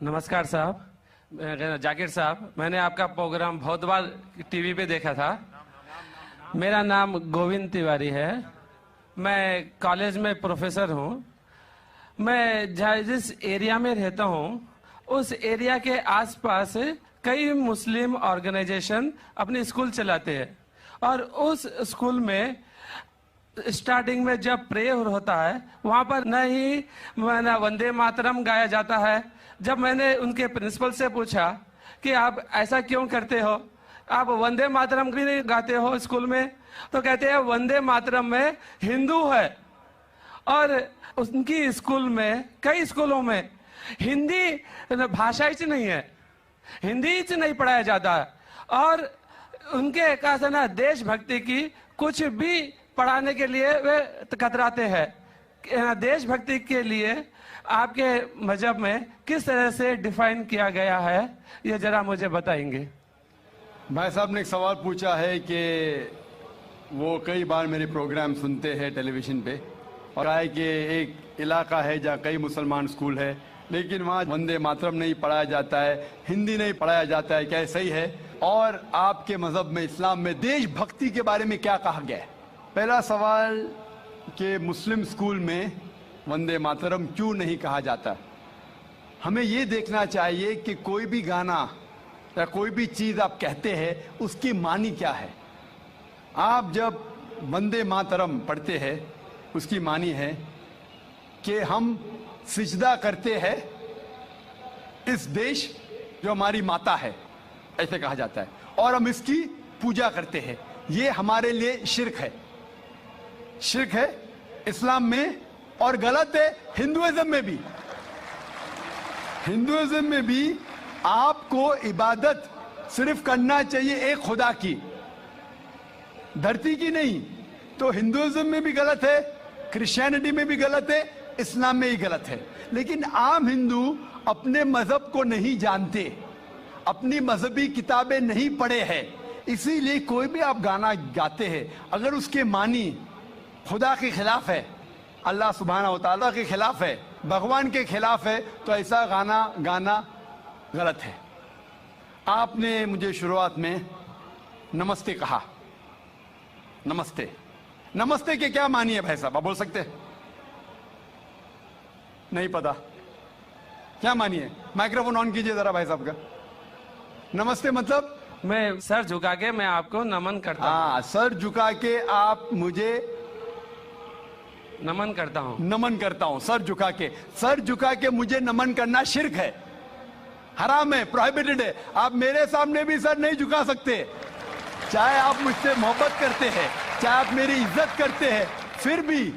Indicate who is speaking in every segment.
Speaker 1: नमस्कार साहब, जाकिर साहब, मैंने आपका प्रोग्राम बहुत बार टीवी पे देखा था। मेरा नाम गोविंद तिवारी है। मैं कॉलेज में प्रोफेसर हूँ। मैं जिस एरिया में रहता हूँ उस एरिया के आसपास कई मुस्लिम ऑर्गेनाइजेशन अपने स्कूल चलाते हैं और उस स्कूल में स्टार्टिंग में जब प्रेयर होता है वहां पर न ही वंदे मातरम गाया जाता है। जब मैंने उनके प्रिंसिपल से पूछा कि आप ऐसा क्यों करते हो, आप वंदे मातरम भी नहीं गाते हो स्कूल में, तो कहते हैं वंदे मातरम में हिंदू है। और उनकी स्कूल में, कई स्कूलों में हिंदी भाषा ही नहीं है, हिंदी ही नहीं पढ़ाया जाता है। और उनके कहा ना देशभक्ति की कुछ भी पढ़ाने के लिए वे कतराते हैं। देशभक्ति के लिए आपके मजहब में किस तरह से डिफाइन किया गया है, ये जरा मुझे बताएंगे।
Speaker 2: भाई साहब ने एक सवाल पूछा है कि वो कई बार मेरे प्रोग्राम सुनते हैं टेलीविजन पे और कहा है कि एक इलाका है जहाँ कई मुसलमान स्कूल है लेकिन वहाँ वंदे मातरम नहीं पढ़ाया जाता है, हिंदी नहीं पढ़ाया जाता है, क्या सही है? और आपके मजहब में, इस्लाम में देशभक्ति के बारे में क्या कहा गया है? पहला सवाल कि मुस्लिम स्कूल में वंदे मातरम क्यों नहीं कहा जाता। हमें ये देखना चाहिए कि कोई भी गाना या कोई भी चीज़ आप कहते हैं उसकी मानी क्या है। आप जब वंदे मातरम पढ़ते हैं उसकी मानी है कि हम सिजदा करते हैं इस देश जो हमारी माता है, ऐसे कहा जाता है, और हम इसकी पूजा करते हैं। ये हमारे लिए शिर्क है, शिर्क है इस्लाम में और गलत है हिंदुइज्म में भी। हिंदुइज्म में भी आपको इबादत सिर्फ करना चाहिए एक खुदा की, धरती की नहीं। तो हिंदुइज्म में भी गलत है, क्रिश्चियनिटी में भी गलत है, इस्लाम में ही गलत है। लेकिन आम हिंदू अपने मजहब को नहीं जानते, अपनी मजहबी किताबें नहीं पढ़े हैं, इसीलिए कोई भी आप गाना गाते हैं अगर उसके मानी खुदा के खिलाफ है, अल्लाह सुब्हाना व तआला के खिलाफ है, भगवान के खिलाफ है, तो ऐसा गाना गाना गलत है। आपने मुझे शुरुआत में नमस्ते कहा। नमस्ते, नमस्ते के क्या मानी है भाई साहब, आप बोल सकते हैं? नहीं पता क्या मानी है? माइक्रोफोन ऑन कीजिए जरा भाई साहब का। नमस्ते मतलब
Speaker 1: मैं सर झुका के मैं आपको नमन करता हूँ।
Speaker 2: हाँ, सर झुका के आप मुझे
Speaker 1: नमन करता हूँ।
Speaker 2: नमन करता हूं, सर झुका के। सर झुका के मुझे नमन करना शिर्क है, हराम है, प्रोहिबिटेड है। आप मेरे सामने भी सर नहीं झुका सकते, चाहे आप मुझसे मोहब्बत करते हैं, चाहे आप मेरी इज्जत करते हैं, फिर भी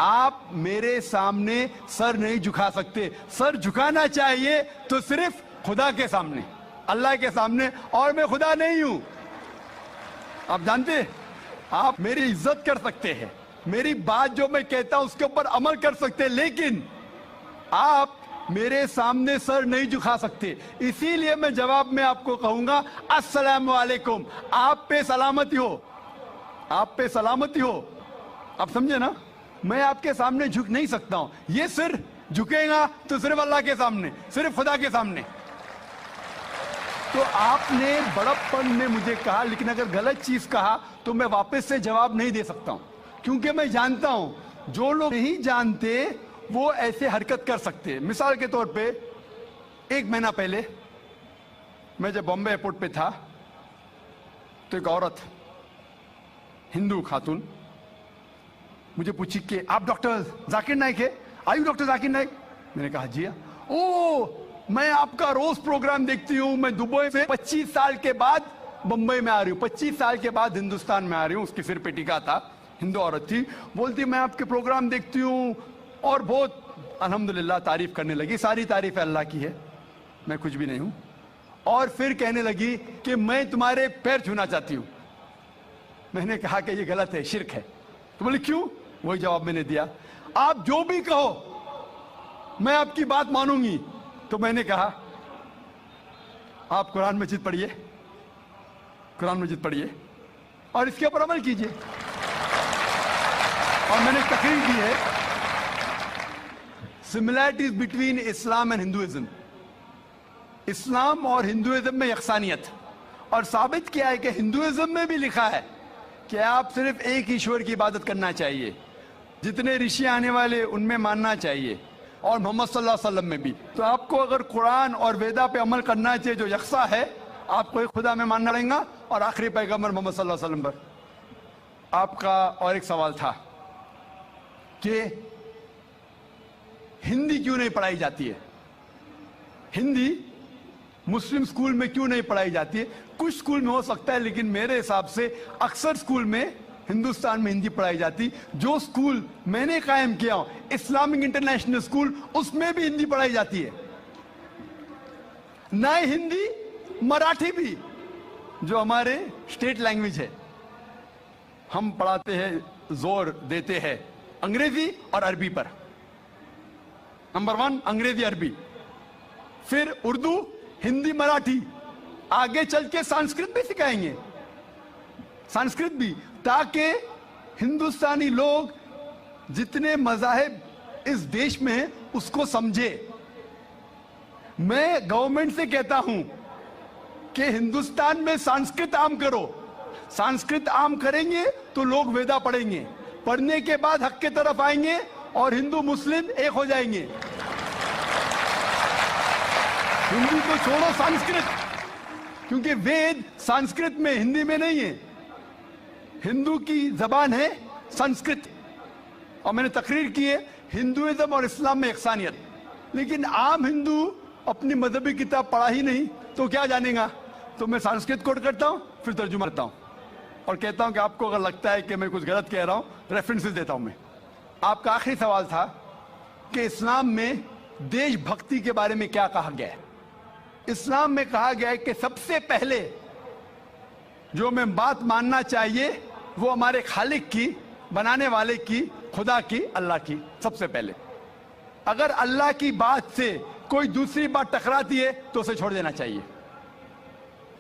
Speaker 2: आप मेरे सामने सर नहीं झुका सकते। सर झुकाना चाहिए तो सिर्फ खुदा के सामने, अल्लाह के सामने, और मैं खुदा नहीं हूं। आप जानते, आप मेरी इज्जत कर सकते हैं, मेरी बात जो मैं कहता हूं उसके ऊपर अमल कर सकते हैं, लेकिन आप मेरे सामने सर नहीं झुका सकते। इसीलिए मैं जवाब में आपको कहूंगा अस्सलाम वालेकुम, आप पे सलामती हो, आप पे सलामती हो। आप समझे ना? मैं आपके सामने झुक नहीं सकता हूं। ये सिर झुकेगा तो सिर्फ अल्लाह के सामने, सिर्फ खुदा के सामने। तो आपने बड़प्पन में मुझे कहा, लेकिन अगर गलत चीज कहा तो मैं वापस से जवाब नहीं दे सकता हूं, क्योंकि मैं जानता हूं जो लोग नहीं जानते वो ऐसे हरकत कर सकते हैं। मिसाल के तौर पे, एक महीना पहले मैं जब बॉम्बे एयरपोर्ट पे था तो एक औरत, हिंदू खातून, मुझे पूछी कि आप डॉक्टर जाकिर नाइक है? Are you doctor Zakir Naik? मैंने कहा जी। ओ, मैं आपका रोज प्रोग्राम देखती हूँ, मैं दुबई से 25 साल के बाद बंबई में आ रही हूँ, 25 साल के बाद हिंदुस्तान में आ रही हूँ। उसके सिर पे टीका था, हिंदू औरत थी, बोलती मैं आपके प्रोग्राम देखती हूँ और बहुत अल्हम्दुलिल्लाह तारीफ करने लगी। सारी तारीफ अल्लाह की है, मैं कुछ भी नहीं हूँ। और फिर कहने लगी कि मैं तुम्हारे पैर छूना चाहती हूँ। मैंने कहा कि ये गलत है, शिर्क है। तो बोले क्यों? वही जवाब मैंने दिया, आप जो भी कहो मैं आपकी बात मानूंगी। तो मैंने कहा आप कुरान मजीद पढ़िए, कुरान मजीद पढ़िए और इसके ऊपर अमल कीजिए। और मैंने तकरीर की है similarities between Islam and Hinduism. Islam और हिंदुइज्म में यकसानियत, और साबित किया है कि हिंदुइज्म में भी लिखा है कि आप सिर्फ एक ईश्वर की इबादत करना चाहिए, जितने ऋषि आने वाले उनमें मानना चाहिए, और मोहम्मद सल्लल्लाहु अलैहि वसल्लम में भी। तो आपको अगर कुरान और वेदा पे अमल करना चाहिए जो यकसा है, आपको एक खुदा में मानना पड़ेगा और आखिरी पैगंबर मोहम्मद सल्लल्लाहु अलैहि वसल्लम पर। आपका और एक सवाल था कि हिंदी क्यों नहीं पढ़ाई जाती है, हिंदी मुस्लिम स्कूल में क्यों नहीं पढ़ाई जाती है। कुछ स्कूल में हो सकता है, लेकिन मेरे हिसाब से अक्सर स्कूल में हिंदुस्तान में हिंदी पढ़ाई जाती। जो स्कूल मैंने कायम किया हूं, इस्लामिक इंटरनेशनल स्कूल, उसमें भी हिंदी पढ़ाई जाती है। ना हिंदी, मराठी भी, जो हमारे स्टेट लैंग्वेज है, हम पढ़ाते हैं, जोर देते हैं अंग्रेजी और अरबी पर। नंबर 1 अंग्रेजी अरबी, फिर उर्दू, हिंदी, मराठी, आगे चल के संस्कृत भी सिखाएंगे, संस्कृत भी, ताकि हिंदुस्तानी लोग जितने मज़ाहिब इस देश में हैं उसको समझे। मैं गवर्नमेंट से कहता हूं कि हिंदुस्तान में संस्कृत आम करो। संस्कृत आम करेंगे तो लोग वेदा पढ़ेंगे, पढ़ने के बाद हक के तरफ आएंगे और हिंदू मुस्लिम एक हो जाएंगे। हिंदी को छोड़ो, संस्कृत, क्योंकि वेद संस्कृत में, हिंदी में नहीं है। हिंदू की जबान है संस्कृत, और मैंने तकरीर की है हिंदुइज्म और इस्लाम में यकसानियत। लेकिन आम हिंदू अपनी मजहबी किताब पढ़ा ही नहीं तो क्या जानेगा। तो मैं संस्कृत कोट करता हूं, फिर तर्जुमा करता हूं और कहता हूं कि आपको अगर लगता है कि मैं कुछ गलत कह रहा हूं, रेफरेंसेस देता हूं मैं। आपका आखिरी सवाल था कि इस्लाम में देशभक्ति के बारे में क्या कहा गया है। इस्लाम में कहा गया है कि सबसे पहले जो मैं बात मानना चाहिए वो हमारे खालिक की, बनाने वाले की, खुदा की, अल्लाह की, सबसे पहले। अगर अल्लाह की बात से कोई दूसरी बात टकराती है तो उसे छोड़ देना चाहिए।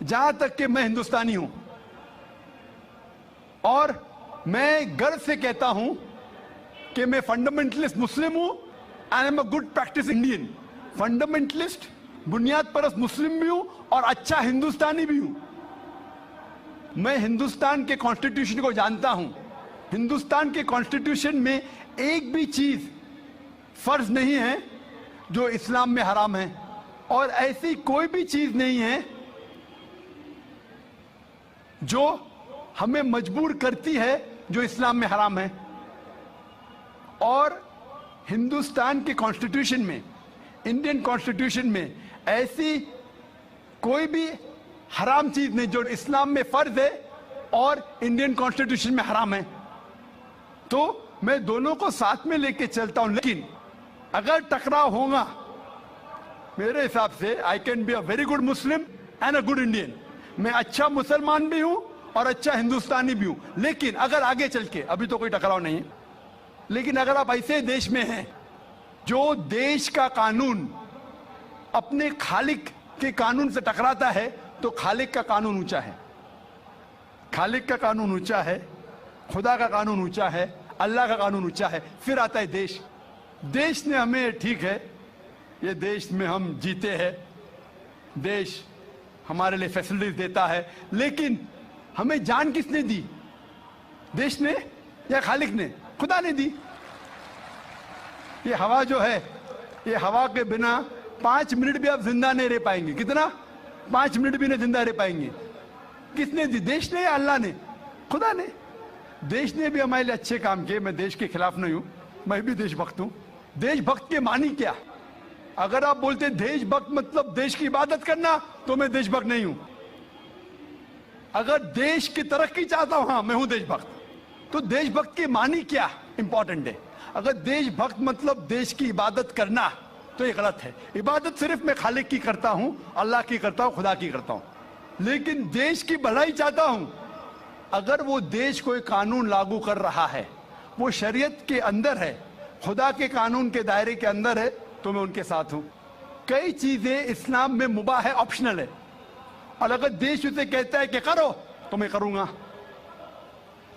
Speaker 2: जहां तक कि मैं हिंदुस्तानी हूं और मैं गर्व से कहता हूं कि मैं फंडामेंटलिस्ट मुस्लिम हूं, I am a good practice Indian. Fundamentalist, बुनियाद परस्त मुस्लिम भी हूं और अच्छा हिंदुस्तानी भी हूं। मैं हिंदुस्तान के कॉन्स्टिट्यूशन को जानता हूं। हिंदुस्तान के कॉन्स्टिट्यूशन में एक भी चीज फर्ज नहीं है जो इस्लाम में हराम है, और ऐसी कोई भी चीज नहीं है जो हमें मजबूर करती है जो इस्लाम में हराम है। और हिंदुस्तान के कॉन्स्टिट्यूशन में, इंडियन कॉन्स्टिट्यूशन में ऐसी कोई भी हराम चीज नहीं जो इस्लाम में फर्ज है और इंडियन कॉन्स्टिट्यूशन में हराम है। तो मैं दोनों को साथ में लेके चलता हूं। लेकिन अगर टकराव होगा, मेरे हिसाब से I can be a very good Muslim and a good Indian. मैं अच्छा मुसलमान भी हूं और अच्छा हिंदुस्तानी भी हूं। लेकिन अगर आगे चल के, अभी तो कोई टकराव नहीं है, लेकिन अगर आप ऐसे देश में हैं जो देश का कानून अपने खालिक के कानून से टकराता है, तो खालिक का कानून ऊंचा है, खालिक का कानून ऊंचा है, खुदा का कानून ऊंचा है, अल्लाह का कानून ऊंचा है, फिर आता है देश। देश ने हमें, ठीक है, ये देश में हम जीते हैं, देश हमारे लिए फैसिलिटीज देता है, लेकिन हमें जान किसने दी? देश ने या खालिक ने? खुदा ने दी। ये हवा जो है, ये हवा के बिना 5 मिनट भी आप जिंदा नहीं रह पाएंगे। कितना? 5 मिनट भी नहीं जिंदा रह पाएंगे। किसने दी? देश ने या अल्लाह ने? खुदा ने। देश ने भी हमारे लिए अच्छे काम किए। मैं देश के खिलाफ नहीं हूं, मैं भी देशभक्त हूं। देशभक्त के मानी क्या? अगर आप बोलते देशभक्त मतलब देश की इबादत करना, तो मैं देशभक्त नहीं हूं। अगर देश की तरक्की चाहता हूं, हाँ मैं हूं देशभक्त। तो देशभक्त के मानी क्या इंपॉर्टेंट है। अगर देशभक्त मतलब देश की इबादत करना, तो ये गलत है। इबादत सिर्फ मैं खालिक की करता हूं, अल्लाह की करता हूं, खुदा की करता हूं। लेकिन देश की भलाई चाहता हूं। अगर वो देश कोई कानून लागू कर रहा है, वो शरीयत के अंदर है, खुदा के कानून के दायरे के अंदर है, तो मैं उनके साथ हूं। कई चीजें इस्लाम में मुबाह है, ऑप्शनल है, और अगर देश उसे कहता है कि करो, तो मैं करूंगा।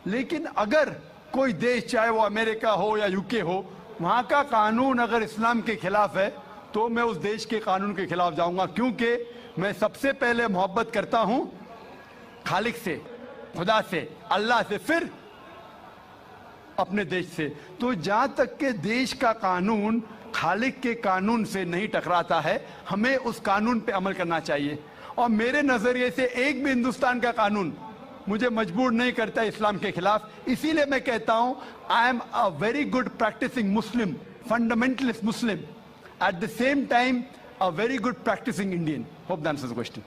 Speaker 2: लेकिन अगर कोई देश, चाहे वो अमेरिका हो या यूके हो, वहां का कानून अगर इस्लाम के खिलाफ है, तो मैं उस देश के कानून के खिलाफ जाऊंगा, क्योंकि मैं सबसे पहले मोहब्बत करता हूं खालिक से, खुदा से, अल्लाह से, फिर अपने देश से। तो जहां तक के देश का कानून खालिक के कानून से नहीं टकराता है, हमें उस कानून पे अमल करना चाहिए। और मेरे नजरिए से एक भी हिंदुस्तान का कानून मुझे मजबूर नहीं करता इस्लाम के खिलाफ। इसीलिए मैं कहता हूं, I am a very good practising Muslim, fundamentalist Muslim, at the same time a very good practising Indian. Hope that answers the question.